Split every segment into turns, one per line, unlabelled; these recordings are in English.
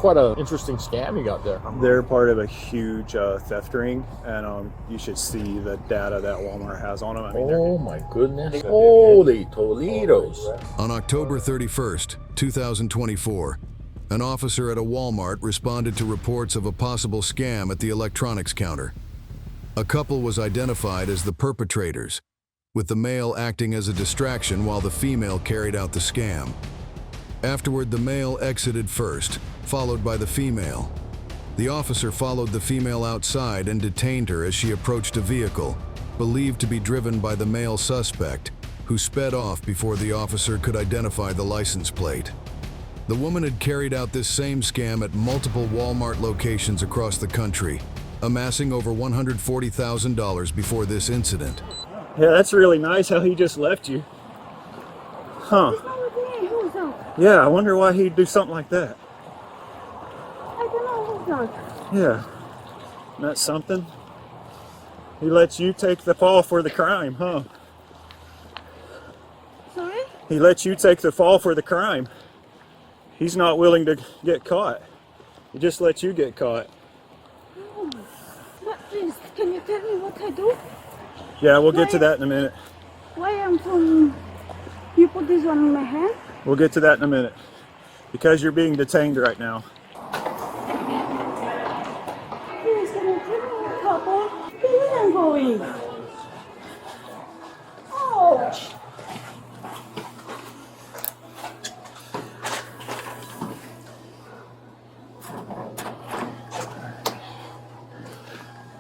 quite an interesting scam you got there.
They're part of a huge theft ring, and you should see the data that Walmart has on them. I mean,
Oh my goodness. Holy Toledos.
On October 31st, 2024, an officer at a Walmart responded to reports of a possible scam at the electronics counter. A couple was identified as the perpetrators, with the male acting as a distraction while the female carried out the scam. Afterward, the male exited first, followed by the female. The officer followed the female outside and detained her as she approached a vehicle, believed to be driven by the male suspect, who sped off before the officer could identify the license plate. The woman had carried out this same scam at multiple Walmart locations across the country, amassing over $140,000 before this incident.
yeah, that's really nice how he just left you. Huh. Yeah, I wonder why he'd do something like that.
I don't know who's that.
Yeah. Isn't that something? He lets you take the fall for the crime, huh?
Sorry?
He lets you take the fall for the crime. He's not willing to get caught. He just lets you get caught.
Oh, but please, can you tell me what I do?
Yeah, we'll get to that in a minute.
Why am from... You put this one in my hand?
We'll get to that in a minute. Because you're being detained right now.
Please, can you tell me what happened? Where am I going? Ouch!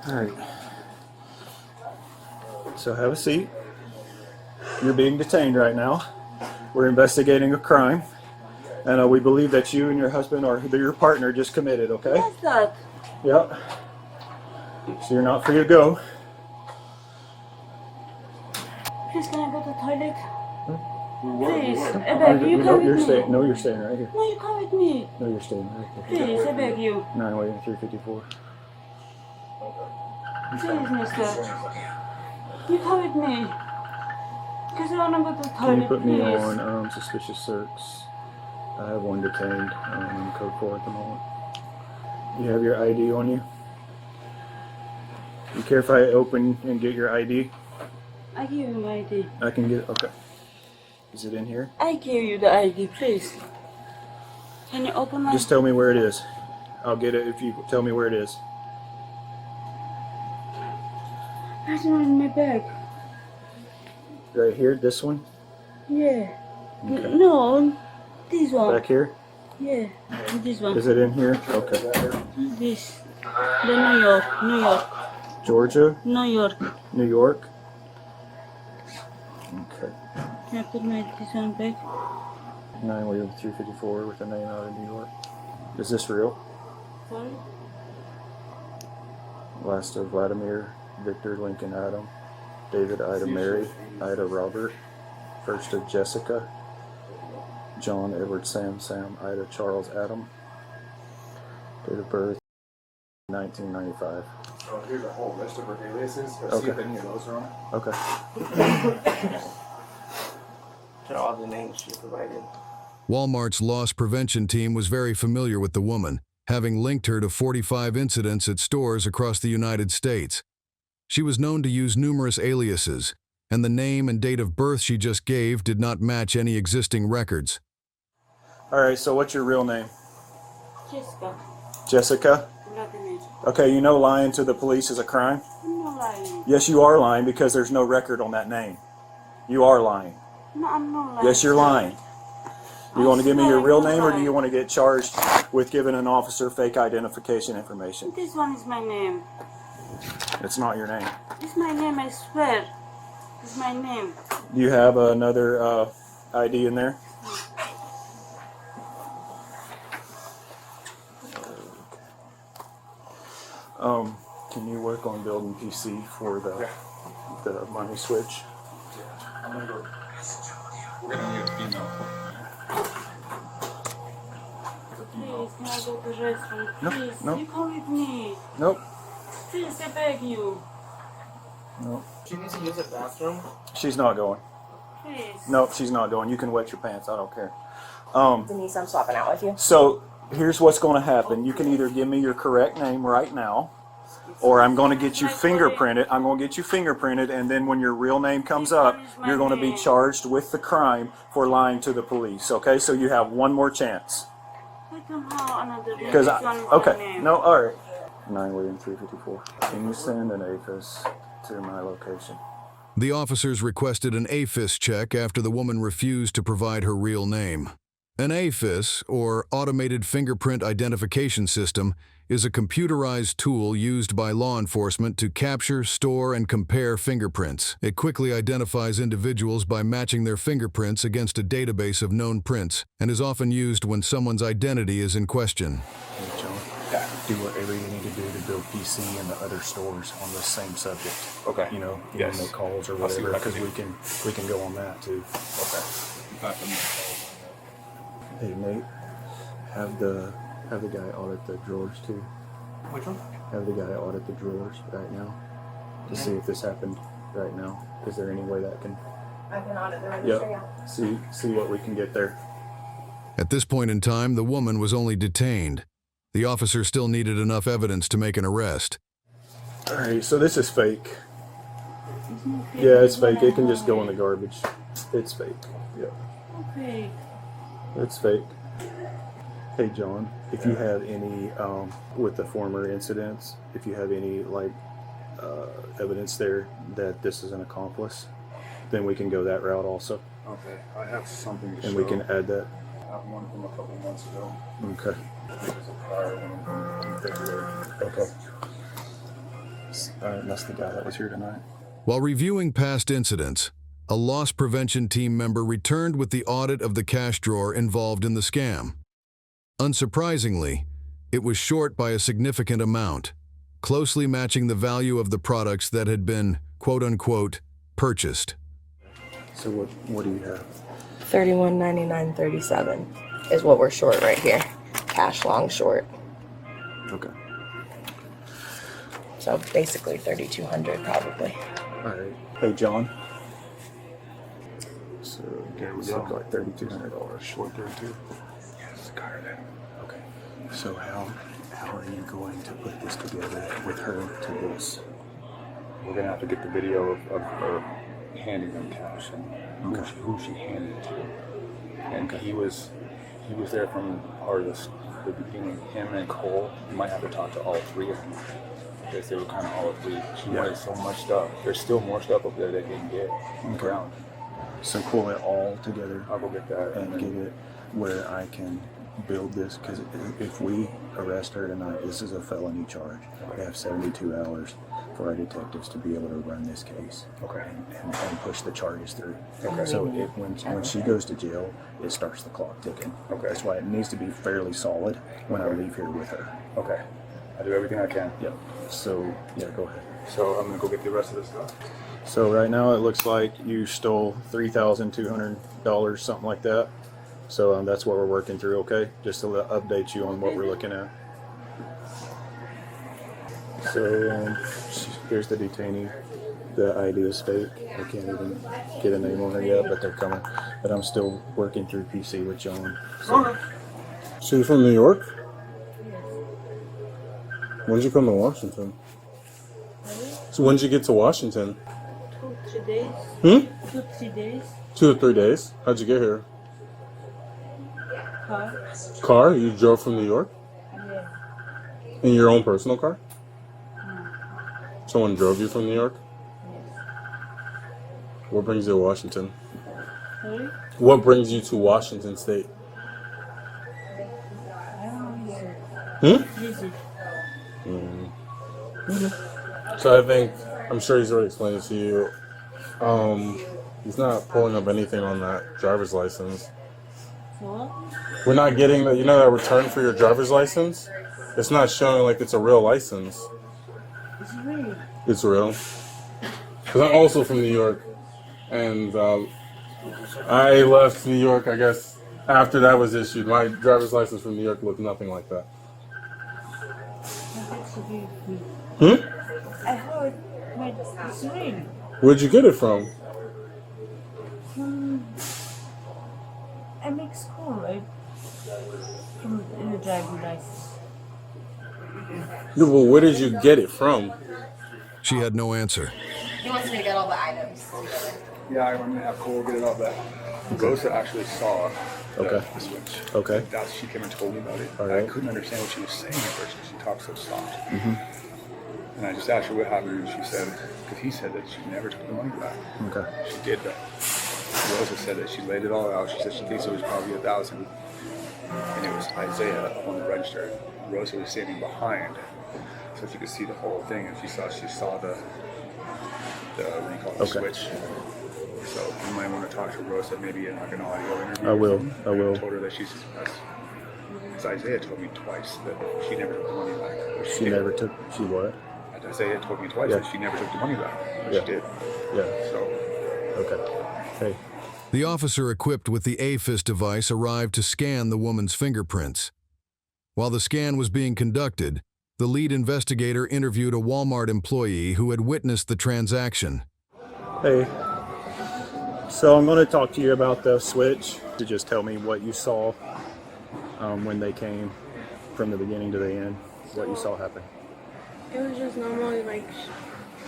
Alright. So have a seat. You're being detained right now. We're investigating a crime. And we believe that you and your husband or your partner just committed, okay?
What's that?
Yep. So you're not free to go.
Please, can I go to the toilet? Please, I beg you, come with me.
No, you're staying right here.
No, you come with me.
No, you're staying right here.
Please, I beg you.
9 354.
Please, mister. You come with me. Because I want to go to the
Can
toilet,
you put me
please.
on suspicious search? I have one detained in code 4 at the moment. You have your ID on you? You care if I open and get your ID?
I give you my ID.
I can get, okay. Is it in here?
I give you the ID, please. Can you open my...
Just tell me where it is. I'll get it if you tell me where it is.
It's not in my bag.
Right here, this one?
Yeah.
Okay.
No, this one.
Back here?
Yeah, this one.
Is it in here? Okay.
This. The New York. New York.
Georgia?
New York.
New York? Okay.
Can I put my this one back?
354 with a name out of New York. Is this real?
Sorry?
Last of Vladimir, Victor, Lincoln, Adam, David, Ida, Mary, Ida, Robert, first of Jessica, John, Edward, Sam, Ida, Charles, Adam, date of birth, 1995.
So here's a whole list of her aliases. Let's see if any of those are on it.
Okay.
They're all the names she provided.
Walmart's loss prevention team was very familiar with the woman, having linked her to 45 incidents at stores across the United States. She was known to use numerous aliases, and the name and date of birth she just gave did not match any existing records.
Alright, so what's your real name?
Jessica.
Jessica?
Vladimir.
Okay, you know lying to the police is a crime?
I'm not lying.
Yes, you are lying because there's no record on that name. You are lying.
No, I'm not lying.
Yes, you're lying. You want to give me your real name, or do you
lying.
want to get charged with giving an officer fake identification information?
This one is my name.
It's not your name.
It's my name, I swear. It's my name.
Do you have another ID in there? Can you work on building PC for the money switch?
I'm gonna go. We're gonna need an email.
Please, can I go to the restroom?
No,
Please,
no.
you come with me.
Nope.
Please, I beg you.
Nope.
She needs to use the bathroom.
She's not going.
Please.
Nope, she's not going. You can wet your pants. I don't care.
Denise, I'm swapping out with you.
So here's what's going to happen. You can either give me your correct name right now, or I'm going to get you fingerprinted. I'm going to get you fingerprinted, and then when your real name comes up, you're going to be charged with the crime for lying to the police. Okay, so you have one more chance.
I don't have another name.
Because
This one is my
okay,
name.
no, all right. 9 William 354. Can you send an APHIS to my location?
The officers requested an APHIS check after the woman refused to provide her real name. An APHIS, or Automated Fingerprint Identification System, is a computerized tool used by law enforcement to capture, store, and compare fingerprints. It quickly identifies individuals by matching their fingerprints against a database of known prints and is often used when someone's identity is in question.
Hey, John. Do whatever you need to do to build PC in the other stores on the same subject.
Okay.
You know,
Yes.
make calls or
I'll see
whatever,
what I can
because
do.
we can go on that too.
Okay.
Hey Nate, have the guy audit the drawers too.
Which one?
Have the guy audit the drawers right now to see if this happened right now. Is there any way that can?
I can audit the registry.
Yep. See what we can get there.
At this point in time, the woman was only detained. The officer still needed enough evidence to make an arrest.
All right, so this is fake. Yeah, it's fake. It can just go in the garbage. It's fake. Yeah,
Okay.
it's fake. Hey John, if you have any with the former incidents, if you have any evidence there that this is an accomplice, then we can go that route also,
Okay. I have something to show.
and we can add that.
I have one from a couple months ago.
Okay.
There's a prior one from February.
Okay. All right, that's the guy that was here tonight.
While reviewing past incidents, a loss prevention team member returned with the audit of the cash drawer involved in the scam. Unsurprisingly, it was short by a significant amount, closely matching the value of the products that had been, quote-unquote, purchased.
So what do you have?
$31.99.37 is what we're short right here. Cash long short.
Okay.
So basically $3,200 probably.
All right. Hey John. So
There we
it's
go.
like $3,200.
Short 32. Yes, got her.
Okay. So how are you going to put this together with her to this?
We're gonna have to get the video of her handing them cash and who she handed it to. And he was there from part of the beginning. Him and Cole. You might have to talk to all three of them because they were kind of all three. She wanted so much stuff. There's still more stuff up there they can get on the ground.
So pull it all together
I'll go get that.
and get it where I can build this, because if we arrest her tonight, this is a felony charge. We have 72 hours for our detectives to be able to run this case.
Okay.
And push the charges through.
Okay.
So when she goes to jail, it starts the clock ticking.
Okay.
That's why it needs to be fairly solid when I leave here with her.
Okay. I do everything I can.
Yep. So yeah, go ahead.
So I'm gonna go get the rest of this stuff.
So right now it looks like you stole $3,200, something like that. So that's what we're working through. Okay, just to update you on what we're looking at. So here's the detainee. The ID is fake. I can't even get a name on her yet, but they're coming. But I'm still working through PC with John. So.
So you're from New York? When did you come to Washington? So when did you get to Washington?
2-3 days. 2-3 days.
2 to 3 days. How'd you get here?
Car.
Car? You drove from New York?
Yeah.
In your own personal car? Someone drove you from New York? What brings you to Washington?
Sorry?
What brings you to Washington State?
I don't know. Visit.
So I'm sure he's already explained it to you. He's not pulling up anything on that driver's license.
What?
We're not getting that, that return for your driver's license? It's not showing like it's a real license.
It's real.
It's real. Because I'm also from New York. And I left New York, I guess, after that was issued. My driver's license from New York looked nothing like that.
It's real.
Hmm?
I heard it's real.
Where'd you get it from?
I make school, right? In the driving license.
No, but where did you get it from?
She had no answer.
He wants me to get all the items together.
Yeah, I'm gonna have Cole get it all back. Rosa actually saw the switch.
Okay.
She came and told me about it.
All right.
I couldn't understand what she was saying at first because she talked so soft. And I just asked her what happened, and she said, because he said that she never took the money back.
Okay.
She did though. Rosa said that she laid it all out. She said she thinks it was probably $1,000, and it was Isaiah up on the register. Rosa was standing behind, so she could see the whole thing, and she saw the what do you call it, the switch. So you might want to talk to Rosa, maybe in like an audio interview.
I will.
I told her that she's. Isaiah told me twice that she never took the money back.
She never took. She what?
Isaiah told me twice that she never took the money back. But she did.
Yeah.
So.
Okay. Hey.
The officer equipped with the AFIS device arrived to scan the woman's fingerprints. While the scan was being conducted, the lead investigator interviewed a Walmart employee who had witnessed the transaction.
Hey. So I'm going to talk to you about the switch. To just tell me what you saw when they came from the beginning to the end. What you saw happen.
It was just normal, like,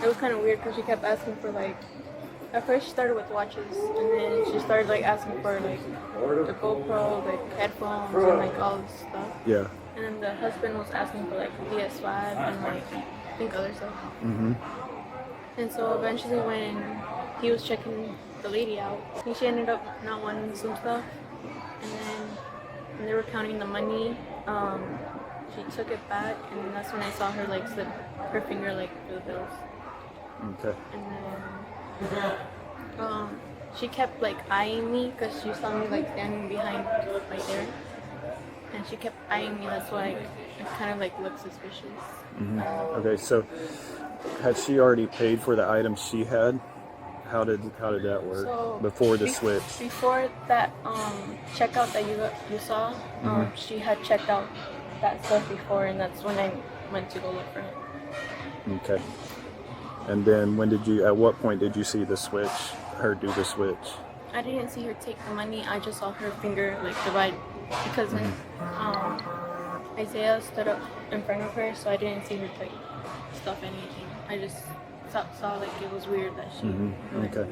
it was kind of weird because she kept asking for, like, at first she started with watches, and then she started, like, asking for, like, the GoPro, like, headphones, and, like, all this stuff.
Yeah.
And then the husband was asking for, like, PS5 and, like, I think other stuff. And so eventually when he was checking the lady out, I think she ended up not wanting some stuff, and then when they were counting the money, she took it back, and that's when I saw her like slip her finger like through the bills.
Okay.
And then she kept like eyeing me because she saw me like standing behind right there, and she kept eyeing me. That's why it kind of like looked suspicious.
Okay. So had she already paid for the items she had? How did that work before the switch?
Before that checkout that you saw, she had checked out that stuff before, and that's when I went to go look for him.
Okay. And then at what point did you see the switch, her do the switch?
I didn't see her take the money, I just saw her finger like divide, because when Isaiah stood up in front of her, so I didn't see her like stuff anything. I just saw like it was weird that she
Okay.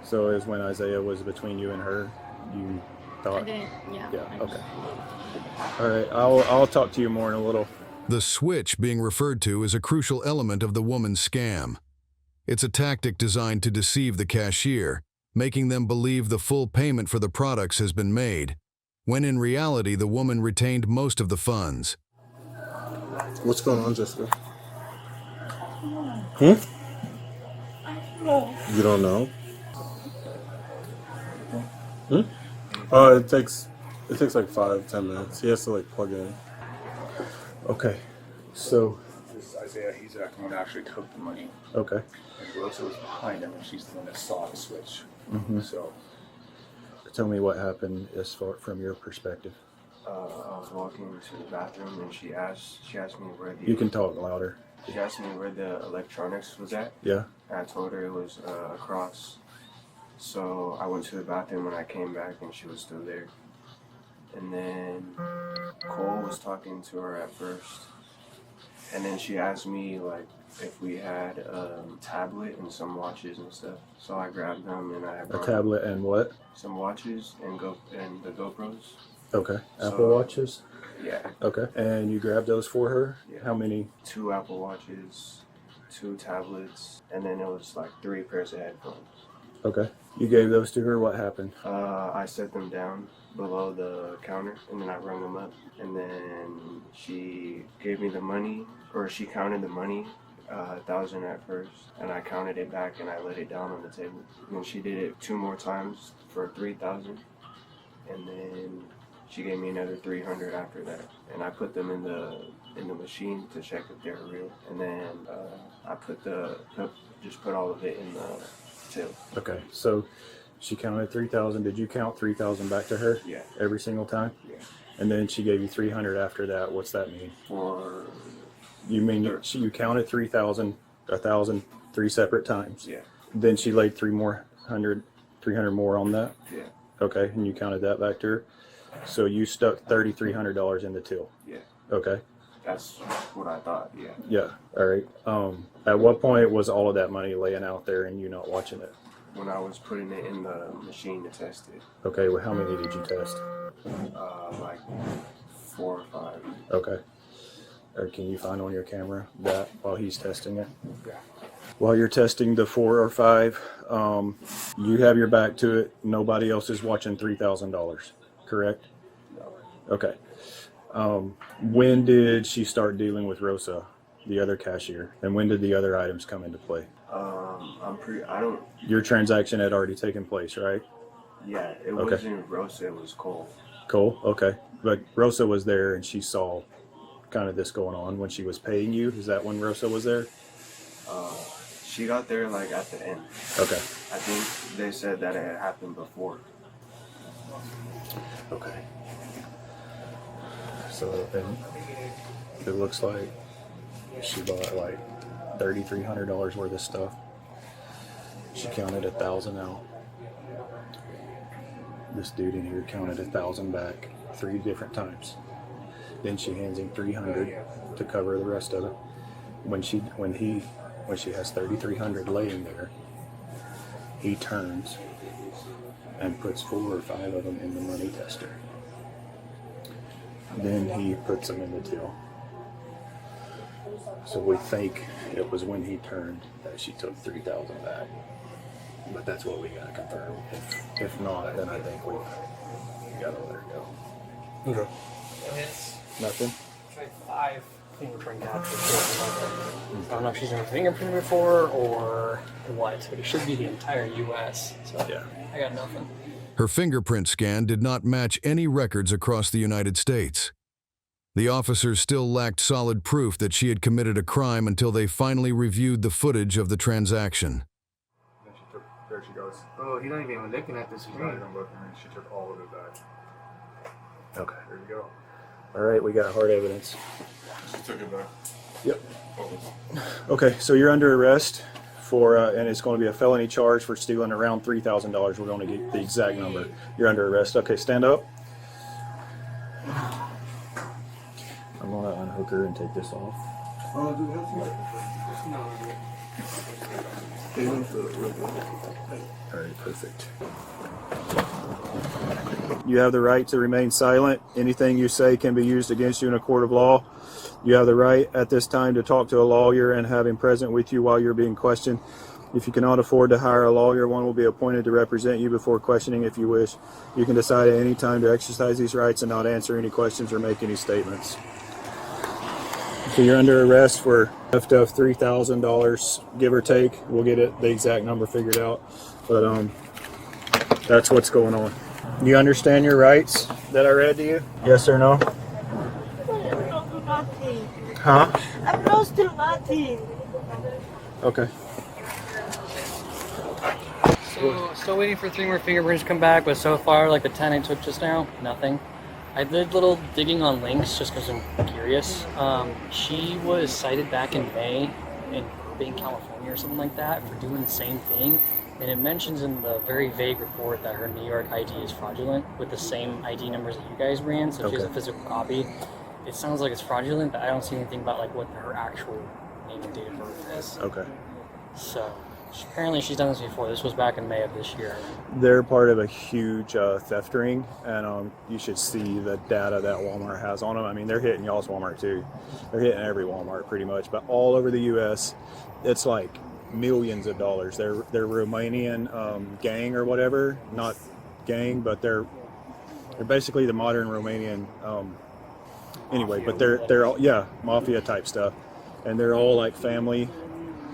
So it was when Isaiah was between you and her, you thought?
I didn't, yeah.
Okay. All right, I'll talk to you more in a little.
The switch being referred to is a crucial element of the woman's scam. It's a tactic designed to deceive the cashier, making them believe the full payment for the products has been made, when in reality the woman retained most of the funds.
What's going on, Jessica? You don't know? It takes like 5-10 minutes. He has to like plug in.
Okay. So.
This is Isaiah. He's the one that actually took the money.
Okay.
And Rosa was behind him, and she's the one that saw the switch. So.
Tell me what happened as far from your perspective.
I was walking to the bathroom, and she asked me where the.
You can talk louder.
She asked me where the electronics was at.
Yeah.
And I told her it was across. So I went to the bathroom and I came back and she was still there. And then Cole was talking to her at first. And then she asked me like if we had a tablet and some watches and stuff. So I grabbed them and I brought
A tablet and what?
some watches and the GoPros.
Okay. Apple Watches?
Yeah.
Okay. And you grabbed those for her?
Yeah.
How many?
2 Apple Watches, 2 tablets, and then it was like 3 pairs of headphones.
Okay. You gave those to her. What happened?
I set them down below the counter, and then I rung them up. And then she gave me the money, or she counted the money, 1,000 at first, and I counted it back and I laid it down on the table. And then she did it 2 more times for 3,000, and then she gave me another 300 after that, and I put them in the machine to check if they're real. And then I put all of it in the till.
Okay. So she counted 3,000. Did you count 3,000 back to her?
Yeah.
Every single time?
Yeah.
And then she gave you 300 after that. What's that mean?
For
You mean you counted 3,000, 1,000, 3 separate times?
yeah.
Then she laid 300 more on that?
Yeah.
Okay. And you counted that back to her? So you stuck $3,300 in the till.
Yeah,
Okay.
that's what I thought. Yeah.
Yeah. All right. At what point was all of that money laying out there and you not watching it?
When I was putting it in the machine to test it,
Okay. Well, how many did you test?
like 4 or 5.
Okay. Or can you find on your camera that while he's testing it? Yeah. While you're testing the 4 or 5, you have your back to it. Nobody else is watching $3,000, correct?
No.
Okay. When did she start dealing with Rosa, the other cashier, and when did the other items come into play?
I don't.
Your transaction had already taken place, right?
Yeah, it
Okay.
wasn't Rosa. It was Cole.
Cole, okay. But Rosa was there and she saw kind of this going on when she was paying you. Is that when Rosa was there?
She got there like at the end.
Okay.
I think they said that it had happened before.
Okay. So then it looks like she bought like $3,300 worth of stuff. She counted 1,000 out. This dude in here counted 1,000 back 3 different times. Then she hands him 300 to cover the rest of it. When she has 3,300 laying there, he turns and puts 4 or 5 of them in the money tester. Then he puts them in the till. So we think it was when he turned that she took 3,000 back. But that's what we gotta confirm. If not, then I think we gotta let her go.
Okay.
It's
Nothing?
like 5 fingerprint captures. I don't know if she's never fingerprinted before or what, but it should be the entire U.S. So
Yeah.
I got nothing.
Her fingerprint scan did not match any records across the United States. The officers still lacked solid proof that she had committed a crime until they finally reviewed the footage of the transaction.
Then she took. There she goes.
Oh, he's not even looking at the
She's not even looking. She took all of it back.
Okay.
There you go.
All right, we got hard evidence.
She took it back.
Yep. Okay, so you're under arrest for, and it's going to be a felony charge for stealing around $3,000. We're going to get the exact number. You're under arrest. Okay, stand up. I'm going to unhook her and take this off.
Oh, do that.
All right, perfect. You have the right to remain silent. Anything you say can be used against you in a court of law. You have the right at this time to talk to a lawyer and have him present with you while you're being questioned. If you cannot afford to hire a lawyer, one will be appointed to represent you before questioning if you wish. You can decide at any time to exercise these rights and not answer any questions or make any statements. So you're under arrest for theft of $3,000, give or take. We'll get the exact number figured out. But that's what's going on. You understand your rights that I read to you? Yes or no?
Nothing.
Huh?
I'm lost to nothing.
Okay.
So, still waiting for 3 more fingerprints to come back, but so far, like the 10 I took just now, nothing. I did little digging on links just because I'm curious. She was cited back in May in Burbank, California or something like that for doing the same thing. And it mentions in the very vague report that her New York ID is fraudulent with the same ID numbers that you guys ran. So if she has a physical copy. It sounds like it's fraudulent, but I don't see anything about like what her actual name and date of birth is.
Okay.
So apparently she's done this before. This was back in May of this year.
They're part of a huge theft ring, and you should see the data that Walmart has on them. I mean, they're hitting y'all's Walmart too. They're hitting every Walmart pretty much, but all over the U.S., it's like millions of dollars. They're Romanian gang or whatever, not gang, but they're basically the modern Romanian. Anyway, but they're all mafia type stuff, and they're all like family.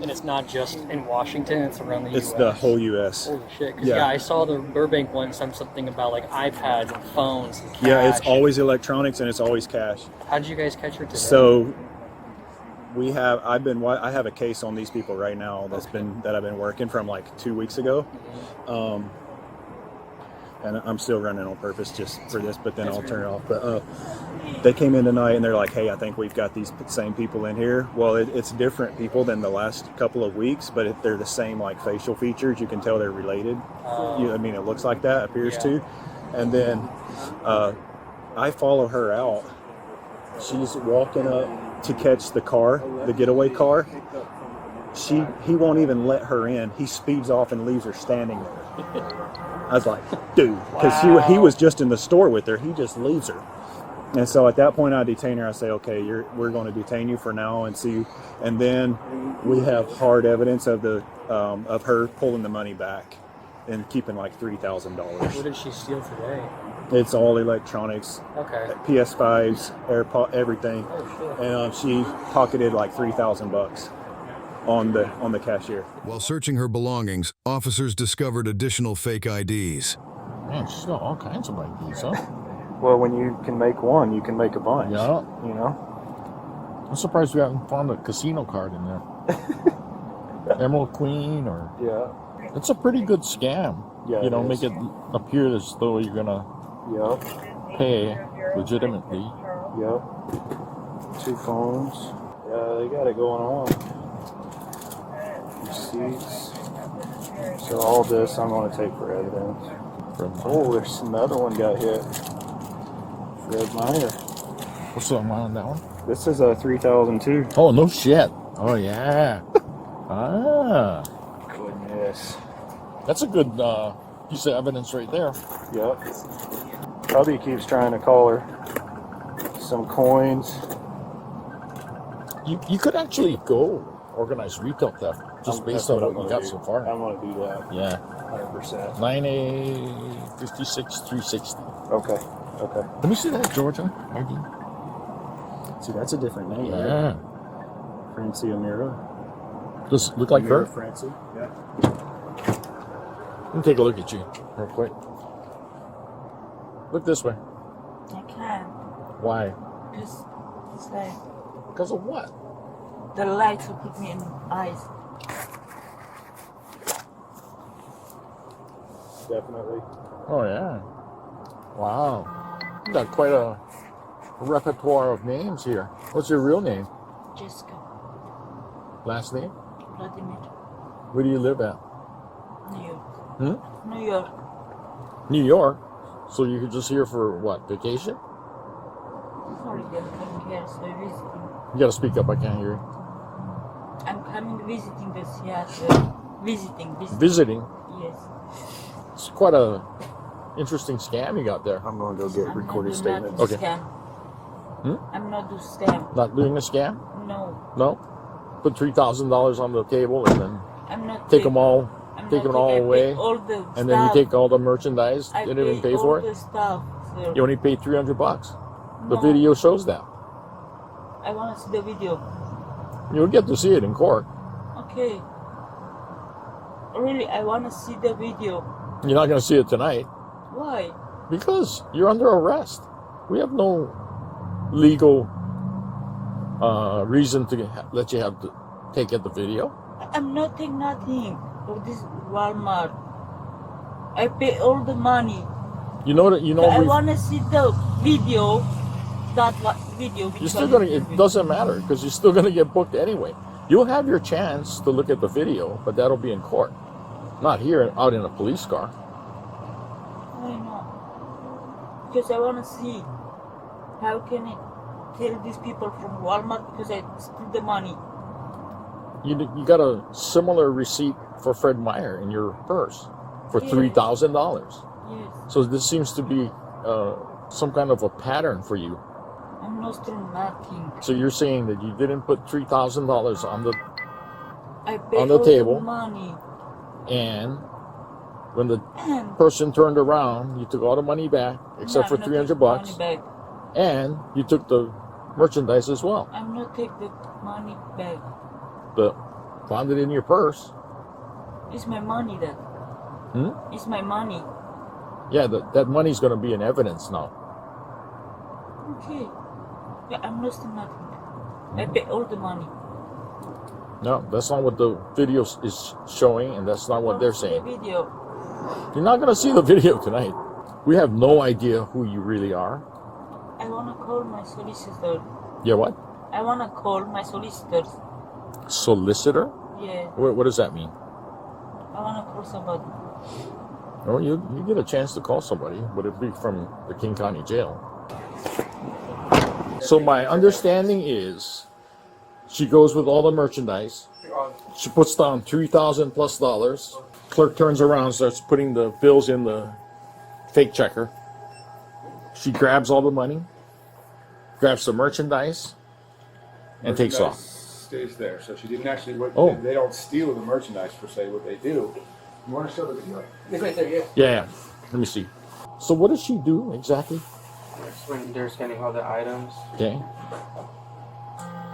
And it's not just in Washington, it's around the U.S.
It's the whole U.S.
Holy shit. Cause I saw the Burbank one, something about like iPads and phones and cash.
Yeah, it's always electronics and it's always cash.
How did you guys catch her today?
So I have a case on these people right now that I've been working from like 2 weeks ago. And I'm still running on purpose just for this, but then I'll turn it off. But they came in tonight and they're like, hey, I think we've got these same people in here. Well, it's different people than the last couple of weeks, but they're the same like facial features. You can tell they're related. I mean, it looks like that, appears to. And then I follow her out. She's walking up to catch the car, the getaway car. He won't even let her in. He speeds off and leaves her standing there. I was like, dude, because he was just in the store with her. He just leaves her. And so at that point, I detain her. I say, okay, we're going to detain you for now and see. And then we have hard evidence of her pulling the money back and keeping like $3,000.
What did she steal today?
It's all electronics.
Okay.
PS5s, AirPod, everything.
Oh, shit.
And she pocketed like $3,000 on the cashier.
While searching her belongings, officers discovered additional fake IDs.
Man, she's got all kinds of IDs, huh?
Well, when you can make one, you can make a bunch.
Yeah.
You know?
I'm surprised we haven't found a casino card in there. Emerald Queen or...
Yeah.
It's a pretty good scam.
Yeah,
You know,
it
make
is.
it appear as though you're going to
Yep.
pay legitimately.
Yep. 2 phones. Yeah, they got it going on. Receipts. So all this I'm going to take for evidence. Oh, there's another one got hit. Fred Meyer.
What's the amount on that one?
This is a 3002.
Oh, no shit. Oh, yeah. Ah.
Goodness.
That's a good piece of evidence right there.
Yep. Hubby keeps trying to call her. Some coins.
You could actually go organize retail theft just based on what you got so far.
I'm going to do that.
Yeah.
100%.
9A56360.
Okay. Okay.
Let me see that Georgia ID.
See, that's a different name.
Yeah.
Right? Francie Amira.
Does it look like her?
Francie. Yeah.
Let me take a look at you real quick. Look this way.
I can't.
Why?
Because it's like
Because of what?
the lights will put me in eyes.
Definitely.
Oh, yeah. Wow. You got quite a repertoire of names here. What's your real name?
Jessica.
Last name?
Vladimir.
Where do you live at?
New York.
Hmm?
New York.
New York. So you're just here for what? Vacation?
Sorry, I'm coming here, so visiting.
You gotta speak up, I can't hear you.
I'm coming visiting the theater. Visiting.
Visiting?
Yes.
It's quite a interesting scam you got there.
I'm going to go get recorded
I'm
statements.
not do
Okay.
scam. I'm not do scam.
Not doing a scam?
No.
No? Put $3,000 on the table and then
I'm not
take them all
I'm
take
not
it all
I pay
away,
all the
and then you
stuff.
take all the merchandise.
I
You didn't even pay
all
for
the
it.
stuff, sir.
You only paid $300. The
No.
video shows that.
I want to see the video.
You'll get to see it in court.
Okay. Really, I want to see the video.
You're not going to see it tonight
Why?
because you're under arrest. We have no legal reason to let you have to take the video.
I'm not taking nothing of this Walmart. I pay all the money.
You know that. You know.
I want to see the video. Video.
You're still gonna. It doesn't matter because you're still gonna get booked anyway. You'll have your chance to look at the video, but that'll be in court, not here out in a police car.
I know. Because I want to see how can I tell these people from Walmart because I spent the money.
You got a similar receipt for Fred Meyer in your purse for
Yeah.
$3,000.
Yes.
So this seems to be some kind of a pattern for you.
I'm not doing nothing.
So you're saying that you didn't put $3,000 on the
I pay
On the
all
table.
the money.
and when the
And
person turned around, you took all the money back except for
I'm not taking
$300,
money back.
and you took the merchandise as well.
I'm not take the money back.
But found it in your purse.
It's my money that. It's my money.
Yeah, that money's going to be in evidence now.
Okay. Yeah, I'm not doing nothing. I pay all the money.
No, that's not what the video is showing, and that's not what they're saying.
The video.
You're not going to see the video tonight. We have no idea who you really are.
I wanna call my solicitor.
Yeah, what?
I wanna call my solicitors.
Solicitor?
Yeah.
What does that mean?
I wanna call somebody.
Oh, you get a chance to call somebody. Would it be from the King County Jail? So my understanding is, she goes with all the merchandise. She puts down $3,000 plus. Clerk turns around, starts putting the bills in the fake checker. She grabs all the money, grabs the merchandise, and takes off.
Stays there. So she didn't actually.
Oh.
They don't steal the merchandise per se. What they do. You want to show the video?
It's right there, yeah.
Yeah. Let me see. So what does she do exactly?
When they're scanning all the items.
Okay.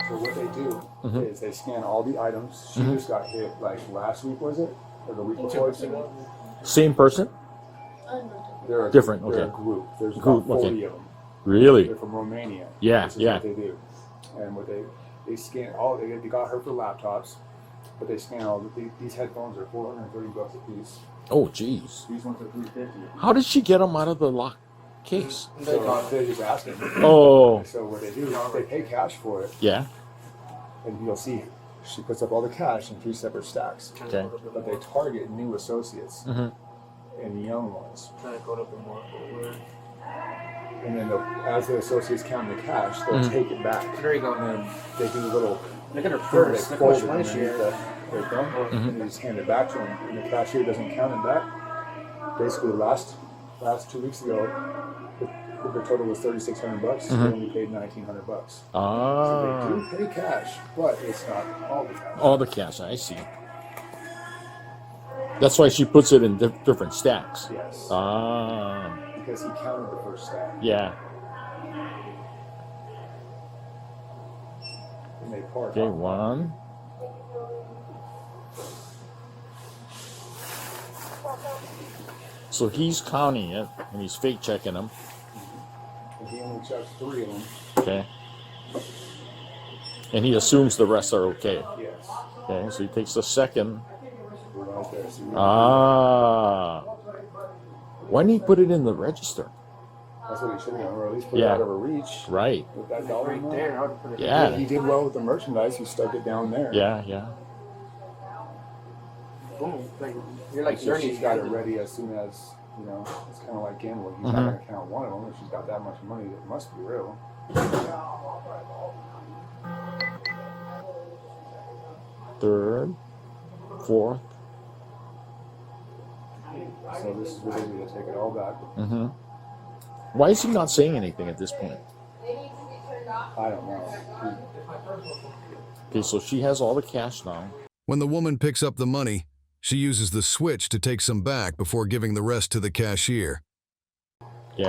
So what they do is they scan all the items. She just got hit like last week, was it? Or the week before?
Same person?
They're
Different,
They're
okay.
a group. There's
Group,
about 40
okay.
of them.
Really?
They're from Romania.
Yeah,
This is
yeah.
what they do. And what they scan all. They got her for laptops, but they scan all. These headphones are $430 a piece.
Oh, geez.
These ones are $350.
How did she get them out of the lock case?
So they just ask them.
Oh.
So what they do, they pay cash for it,
Yeah.
and you'll see she puts up all the cash in 3 separate stacks.
Okay.
But they target new associates and young ones. And then as the associates count the cash, they'll take it back.
There you go.
And then they do a little.
Look at her
They
purse. Look how
fold
much
it
money she
underneath
has.
their thumb, and they just hand it back to them. And the cashier doesn't count it back. Basically, last 2 weeks ago, the total was $3,600. They only paid $1,900.
Ah.
So they do pay cash, but it's not all the cash.
All the cash, I see. That's why she puts it in different stacks.
Yes.
Ah.
Because he counted the first stack.
Yeah.
And they part.
Okay, one. So he's counting it, and he's fake checking them.
And he only checks 3 of them.
Okay. And he assumes the rest are okay.
Yes.
Okay, so he takes the second.
Right there. So
Ah. Why didn't he put it in the register?
that's what he should have done, or at least put it
Yeah.
out of reach.
Right.
With that dollar
Right
amount.
there. I would put it
Yeah.
He did well with the merchandise. He stuck it down there.
Yeah, yeah.
Boom. Like, you're like
So
journey.
she's got it ready as soon as, it's kind of like gambling. He's not going to count one of them. If she's got that much money, it must be real.
Third, fourth.
So this is where they need to take it all back.
Mm-hmm. Why is he not saying anything at this point?
I don't know.
Okay, so she has all the cash now.
When the woman picks up the money, she uses the switch to take some back before giving the rest to the cashier.
Yeah.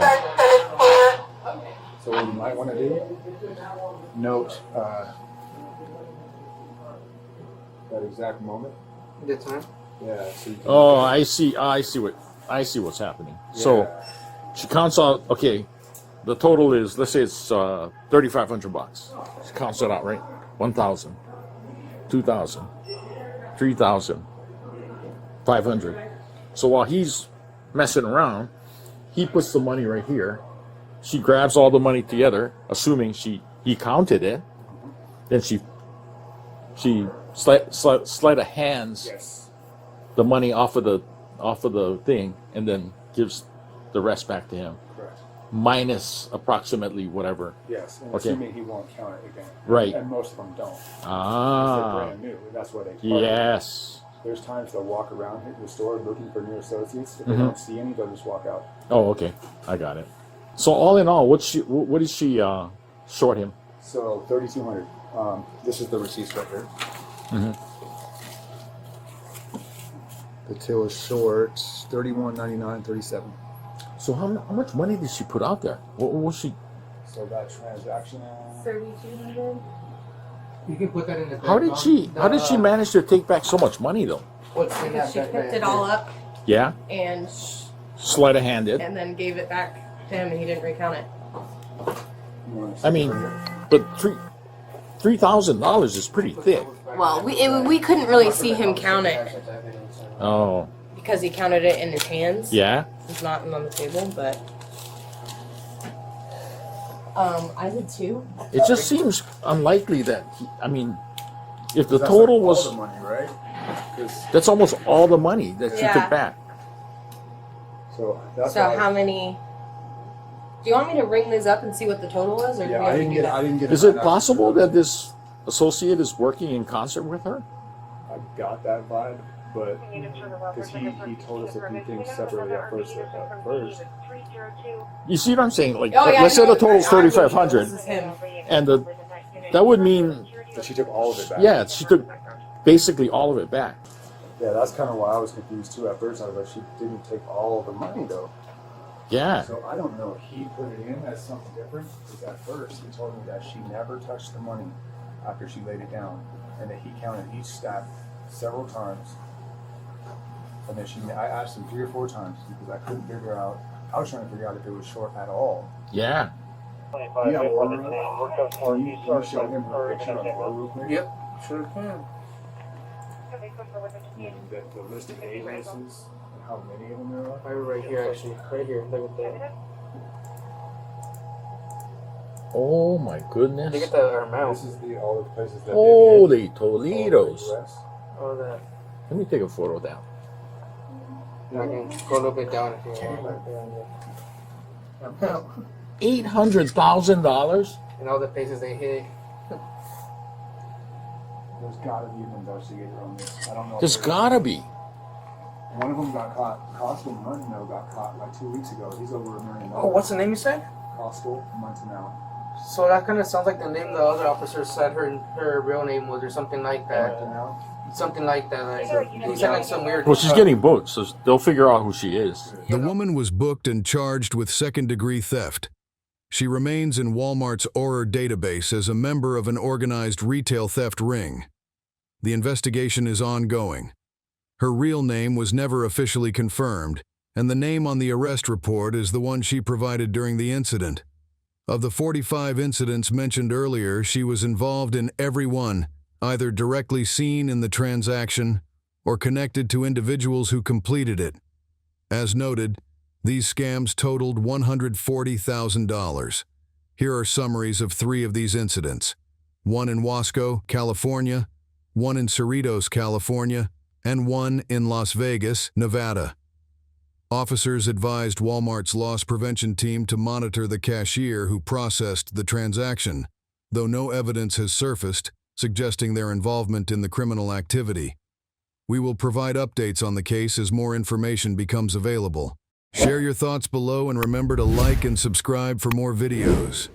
So what you might want to do, note that exact moment.
The time?
Yeah. So you can
Oh, I see what's happening. So
Yeah.
she counts out. Okay, the total is, let's say it's $3,500. She counts it out, right? 1,000, 2,000, 3,000, 500. So while he's messing around, he puts the money right here. She grabs all the money together, assuming he counted it. Then she sleight of hands
Yes.
the money off of the thing, and then gives the rest back to him,
Correct.
minus approximately whatever.
Yes. And
Okay.
assuming he won't count it again.
Right.
And most of them don't. They're
Ah,
brand new. That's why they. target.
yes.
There's times they'll walk around the store looking for new associates. If they don't see any, they'll just walk out.
Oh, okay, I got it. So all in all, what did she short him?
So 3,200. This is the receipts right here. The till is short 31.99.37.
So how much money did she put out there? What was she?
So that transaction.
3,200.
You can put that in the.
How did she manage to take back so much money though?
What's in that?
She picked it all up
Yeah,
and
sleight of hand it.
and then gave it back to him, and he didn't recount it.
I mean, but $3,000 is pretty thick.
Well, we couldn't really see him count it
Oh,
because he counted it in his hands.
yeah.
It's not on the table, but I did too.
It just seems unlikely that if the total was,
all the money, right? 'Cause-
that's almost all the money that she
Yeah.
took back.
So that's
So
why-
how many? Do you want me to ring this up and see what the total was, or do
Yeah,
we have to do that?
I didn't get.
Is it possible that this associate is working in concert with her?
I got that vibe, but because he told us a few things separately at first.
You see what I'm saying? Like,
Oh, yeah,
let's say
I know.
the total's
I know.
3,500,
This is him.
and that would mean,
But she took all of it back.
yeah, she took basically all of it back.
Yeah, that's kind of why I was confused too at first. I was like, she didn't take all of the money though.
Yeah.
So I don't know if he put it in as something different, because at first he told me that she never touched the money after she laid it down, and that he counted each stack several times. And then I asked him 3 or 4 times because I couldn't figure out. I was trying to figure out if it was short at all.
Yeah.
Do you have order? Can you show him her picture on the order real quick?
Yep, sure can.
And the list of aliases and how many of them there are.
Right here, actually. Right here. Look at that.
Oh my goodness.
Look at the amount.
This is all the places that
Holy
they've
Toledos.
hit. US.
All that.
Let me take a photo down.
I can go a little bit down if you want.
$800,000?
And all the places they hit.
There's gotta be an investigator on this. I don't know.
There's gotta be.
One of them got caught. Costal Montanel got caught like 2 weeks ago. He's over $1 million.
Oh, what's the name you said?
Costal Montanel.
So that kind of sounds like the name the other officer said her real name was, or something like that.
Montanel.
Something like that. Like, he said like some weird.
Well, she's getting booked, so they'll figure out who she is.
The woman was booked and charged with second-degree theft. She remains in Walmart's Aura database as a member of an organized retail theft ring. The investigation is ongoing. Her real name was never officially confirmed, and the name on the arrest report is the one she provided during the incident. Of the 45 incidents mentioned earlier, she was involved in every one, either directly seen in the transaction or connected to individuals who completed it. As noted, these scams totaled $140,000. Here are summaries of 3 of these incidents: one in Wasco, California, one in Cerritos, California, and one in Las Vegas, Nevada. Officers advised Walmart's loss prevention team to monitor the cashier who processed the transaction, though no evidence has surfaced suggesting their involvement in the criminal activity. We will provide updates on the case as more information becomes available. Share your thoughts below and remember to like and subscribe for more videos.